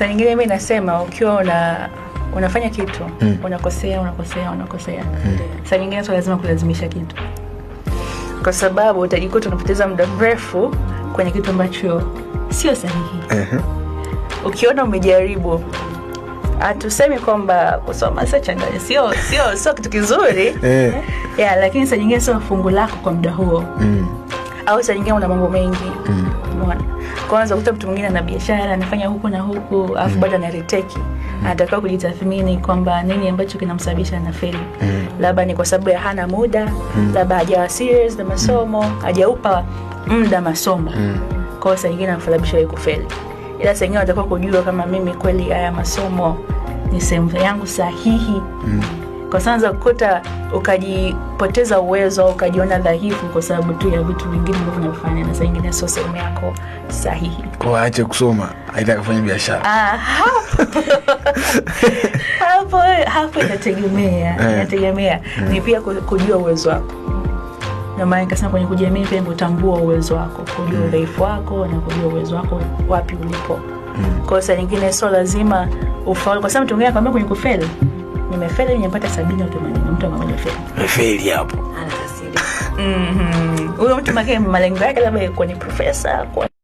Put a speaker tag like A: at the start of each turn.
A: Saa nyingine mimi nasema ukiwa unafanya kitu, unakosea. Saa nyingine sio lazima kulazimisha kitu. Kwa sababu utajikuta unapoteza muda mrefu kwenye kitu ambacho sio sahihi. Ukiona umejaribu, hatusemi kwamba kusoma sio kitu kizuri. Lakini saa nyingine sio fungu lako kwa muda huo. Au saa nyingine una mambo mengi. Umeona? Kwanza ukuta mtu mwingine ana biashara, anafanya huku na huku, afu bado anareteki. Anataka kujitathmini kwamba nini ambacho kinamsababisha na fail. Labda ni kwa sababu ya hana muda, labda hajawa serious na masomo, hajaupa muda masomo. Kwa sababu nyingine anafalabisha yeye kufeli. Ila saa nyingine anataka kujua kama mimi kweli haya masomo ni sehemu yangu sahihi. Kwa sababu kukuta ukajipoteza uwezo, ukajiona dhaifu kwa sababu tu ya vitu vingine ambavyo unafanya, na saa nyingine sio sehemu yako sahihi.
B: Kwa aache kusoma, aidha kufanya biashara.
A: Hapo inategemea. Ni pia kujua uwezo wako. Na maana nikasema kwenye kujiamini pia kutambua uwezo wako, kujua udhaifu wako na kujua uwezo wako wapi ulipo. Kwa sababu nyingine sio lazima ufaulu, kwa sababu mtu mwingine akwambia kwenye kufeli, nimefeli nimepata 70 au 80, mtu mmoja feli.
B: Umefeli hapo.
A: Huyo mtu malengo yake labda kwenye profesa, kwa